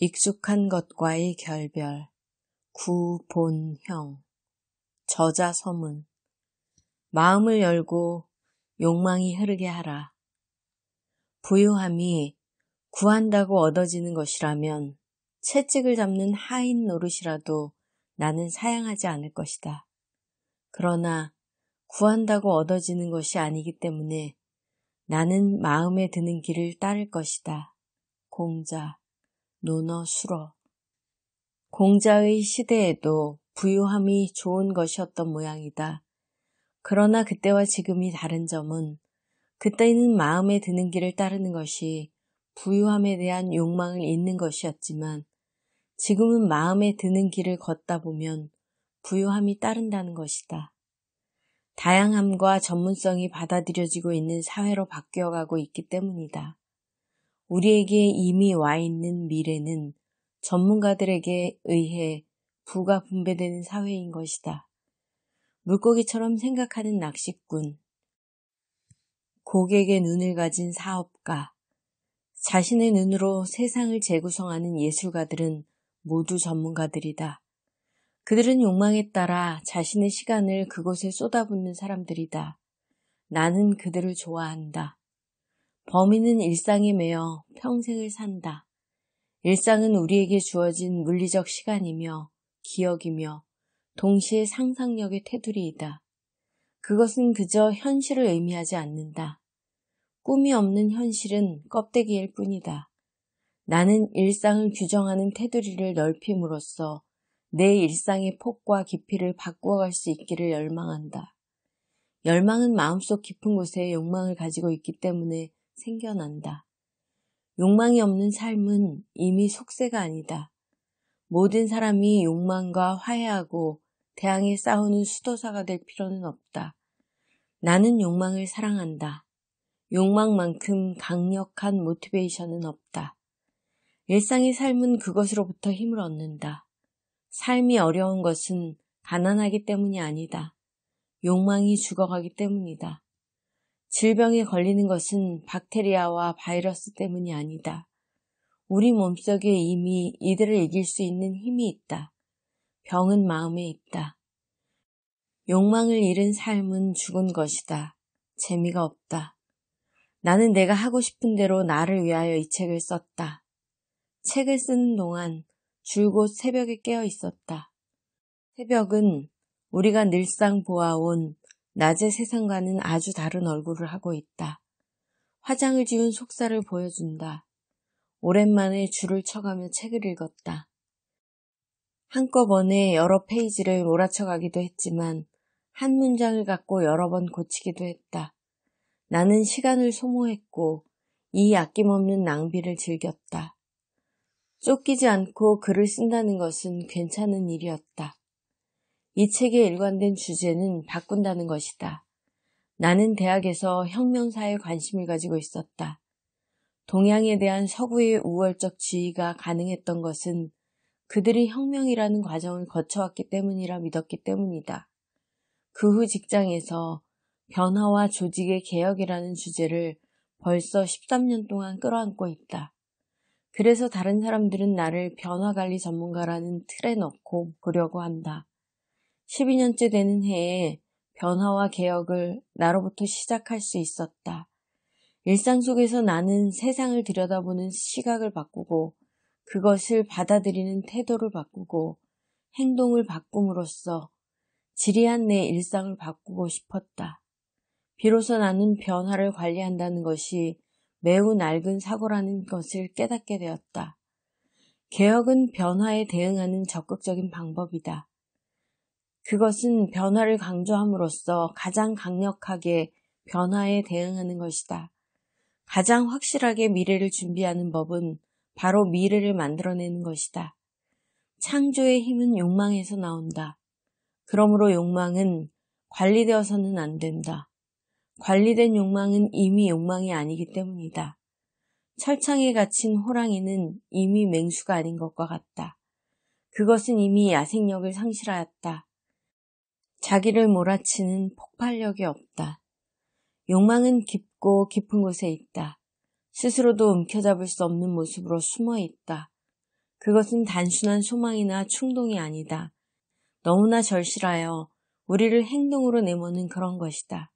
익숙한 것과의 결별, 구본형, 저자 서문. 마음을 열고 욕망이 흐르게 하라. 부유함이 구한다고 얻어지는 것이라면 채찍을 잡는 하인 노릇이라도 나는 사양하지 않을 것이다. 그러나 구한다고 얻어지는 것이 아니기 때문에 나는 마음에 드는 길을 따를 것이다. 공자, 논어 수러. 공자의 시대에도 부유함이 좋은 것이었던 모양이다. 그러나 그때와 지금이 다른 점은 그때는 마음에 드는 길을 따르는 것이 부유함에 대한 욕망을 잇는 것이었지만 지금은 마음에 드는 길을 걷다 보면 부유함이 따른다는 것이다. 다양함과 전문성이 받아들여지고 있는 사회로 바뀌어가고 있기 때문이다. 우리에게 이미 와 있는 미래는 전문가들에게 의해 부가 분배되는 사회인 것이다. 물고기처럼 생각하는 낚시꾼, 고객의 눈을 가진 사업가, 자신의 눈으로 세상을 재구성하는 예술가들은 모두 전문가들이다. 그들은 욕망에 따라 자신의 시간을 그곳에 쏟아붓는 사람들이다. 나는 그들을 좋아한다. 범인은 일상에 매여 평생을 산다. 일상은 우리에게 주어진 물리적 시간이며 기억이며 동시에 상상력의 테두리이다. 그것은 그저 현실을 의미하지 않는다. 꿈이 없는 현실은 껍데기일 뿐이다. 나는 일상을 규정하는 테두리를 넓힘으로써 내 일상의 폭과 깊이를 바꾸어갈 수 있기를 열망한다. 열망은 마음속 깊은 곳에 욕망을 가지고 있기 때문에 생겨난다. 욕망이 없는 삶은 이미 속세가 아니다. 모든 사람이 욕망과 화해하고 대항해 싸우는 수도사가 될 필요는 없다. 나는 욕망을 사랑한다. 욕망만큼 강력한 모티베이션은 없다. 일상의 삶은 그것으로부터 힘을 얻는다. 삶이 어려운 것은 가난하기 때문이 아니다. 욕망이 죽어가기 때문이다. 질병에 걸리는 것은 박테리아와 바이러스 때문이 아니다. 우리 몸속에 이미 이들을 이길 수 있는 힘이 있다. 병은 마음에 있다. 욕망을 잃은 삶은 죽은 것이다. 재미가 없다. 나는 내가 하고 싶은 대로 나를 위하여 이 책을 썼다. 책을 쓰는 동안 줄곧 새벽에 깨어 있었다. 새벽은 우리가 늘상 보아온 낮의 세상과는 아주 다른 얼굴을 하고 있다. 화장을 지운 속살을 보여준다. 오랜만에 줄을 쳐가며 책을 읽었다. 한꺼번에 여러 페이지를 몰아쳐가기도 했지만 한 문장을 갖고 여러 번 고치기도 했다. 나는 시간을 소모했고 이 아낌없는 낭비를 즐겼다. 쫓기지 않고 글을 쓴다는 것은 괜찮은 일이었다. 이 책의 일관된 주제는 바꾼다는 것이다. 나는 대학에서 혁명사에 관심을 가지고 있었다. 동양에 대한 서구의 우월적 지위가 가능했던 것은 그들이 혁명이라는 과정을 거쳐왔기 때문이라 믿었기 때문이다. 그 후 직장에서 변화와 조직의 개혁이라는 주제를 벌써 13년 동안 끌어안고 있다. 그래서 다른 사람들은 나를 변화관리 전문가라는 틀에 넣고 보려고 한다. 12년째 되는 해에 변화와 개혁을 나로부터 시작할 수 있었다. 일상 속에서 나는 세상을 들여다보는 시각을 바꾸고 그것을 받아들이는 태도를 바꾸고 행동을 바꿈으로써 지리한 내 일상을 바꾸고 싶었다. 비로소 나는 변화를 관리한다는 것이 매우 낡은 사고라는 것을 깨닫게 되었다. 개혁은 변화에 대응하는 적극적인 방법이다. 그것은 변화를 강조함으로써 가장 강력하게 변화에 대응하는 것이다. 가장 확실하게 미래를 준비하는 법은 바로 미래를 만들어내는 것이다. 창조의 힘은 욕망에서 나온다. 그러므로 욕망은 관리되어서는 안 된다. 관리된 욕망은 이미 욕망이 아니기 때문이다. 철창에 갇힌 호랑이는 이미 맹수가 아닌 것과 같다. 그것은 이미 야생력을 상실하였다. 자기를 몰아치는 폭발력이 없다. 욕망은 깊고 깊은 곳에 있다. 스스로도 움켜잡을 수 없는 모습으로 숨어 있다. 그것은 단순한 소망이나 충동이 아니다. 너무나 절실하여 우리를 행동으로 내모는 그런 것이다.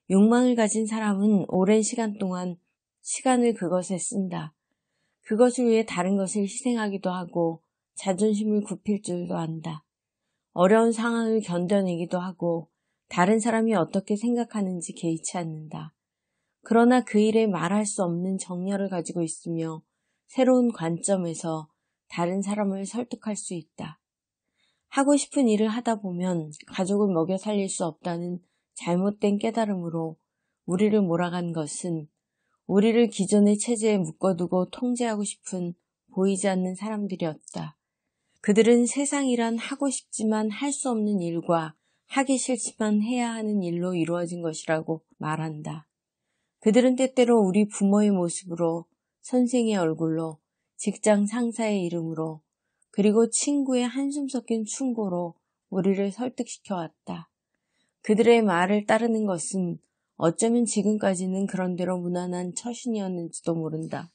욕망을 가진 사람은 오랜 시간 동안 시간을 그것에 쓴다. 그것을 위해 다른 것을 희생하기도 하고 자존심을 굽힐 줄도 안다. 어려운 상황을 견뎌내기도 하고 다른 사람이 어떻게 생각하는지 개의치 않는다. 그러나 그 일에 말할 수 없는 정열을 가지고 있으며 새로운 관점에서 다른 사람을 설득할 수 있다. 하고 싶은 일을 하다 보면 가족을 먹여 살릴 수 없다는 잘못된 깨달음으로 우리를 몰아간 것은 우리를 기존의 체제에 묶어두고 통제하고 싶은 보이지 않는 사람들이었다. 그들은 세상이란 하고 싶지만 할 수 없는 일과 하기 싫지만 해야 하는 일로 이루어진 것이라고 말한다. 그들은 때때로 우리 부모의 모습으로, 선생의 얼굴로, 직장 상사의 이름으로, 그리고 친구의 한숨 섞인 충고로 우리를 설득시켜왔다. 그들의 말을 따르는 것은 어쩌면 지금까지는 그런대로 무난한 처신이었는지도 모른다.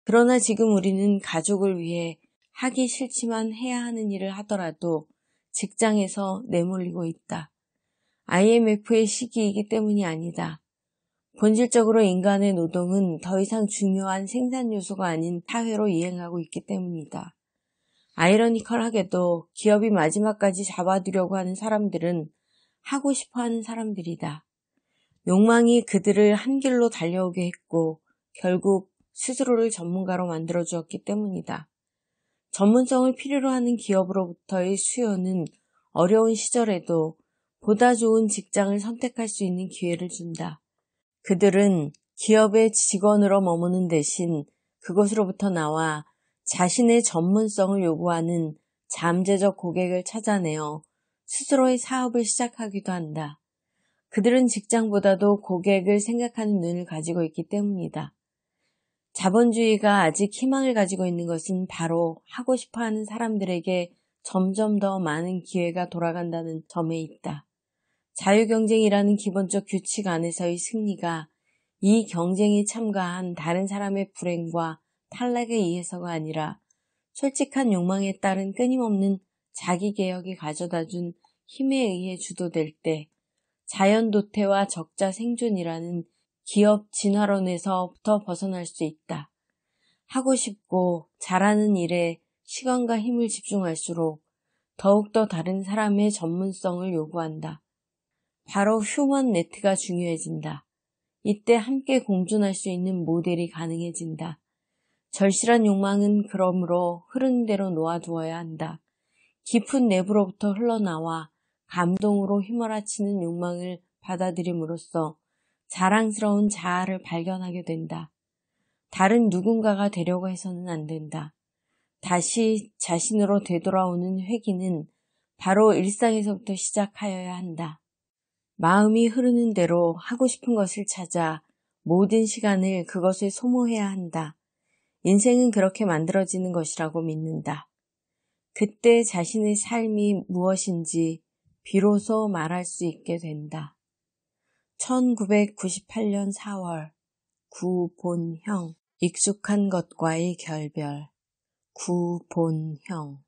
그러나 지금 우리는 가족을 위해 하기 싫지만 해야 하는 일을 하더라도 직장에서 내몰리고 있다. IMF의 시기이기 때문이 아니다. 본질적으로 인간의 노동은 더 이상 중요한 생산 요소가 아닌 사회로 이행하고 있기 때문이다. 아이러니컬하게도 기업이 마지막까지 잡아두려고 하는 사람들은 하고 싶어하는 사람들이다. 욕망이 그들을 한 길로 달려오게 했고 결국 스스로를 전문가로 만들어주었기 때문이다. 전문성을 필요로 하는 기업으로부터의 수요는 어려운 시절에도 보다 좋은 직장을 선택할 수 있는 기회를 준다. 그들은 기업의 직원으로 머무는 대신 그곳으로부터 나와 자신의 전문성을 요구하는 잠재적 고객을 찾아내어 스스로의 사업을 시작하기도 한다. 그들은 직장보다도 고객을 생각하는 눈을 가지고 있기 때문이다. 자본주의가 아직 희망을 가지고 있는 것은 바로 하고 싶어하는 사람들에게 점점 더 많은 기회가 돌아간다는 점에 있다. 자유경쟁이라는 기본적 규칙 안에서의 승리가 이 경쟁에 참가한 다른 사람의 불행과 탈락에 의해서가 아니라 솔직한 욕망에 따른 끊임없는 자기개혁이 가져다준 힘에 의해 주도될 때 자연도태와 적자 생존이라는 기업 진화론에서부터 벗어날 수 있다. 하고 싶고 잘하는 일에 시간과 힘을 집중할수록 더욱더 다른 사람의 전문성을 요구한다. 바로 휴먼 네트가 중요해진다. 이때 함께 공존할 수 있는 모델이 가능해진다. 절실한 욕망은 그러므로 흐르는 대로 놓아두어야 한다. 깊은 내부로부터 흘러나와 감동으로 휘몰아치는 욕망을 받아들임으로써 자랑스러운 자아를 발견하게 된다. 다른 누군가가 되려고 해서는 안 된다. 다시 자신으로 되돌아오는 회귀는 바로 일상에서부터 시작하여야 한다. 마음이 흐르는 대로 하고 싶은 것을 찾아 모든 시간을 그것에 소모해야 한다. 인생은 그렇게 만들어지는 것이라고 믿는다. 그때 자신의 삶이 무엇인지 비로소 말할 수 있게 된다. 1998년 4월 구본형 익숙한 것과의 결별 구본형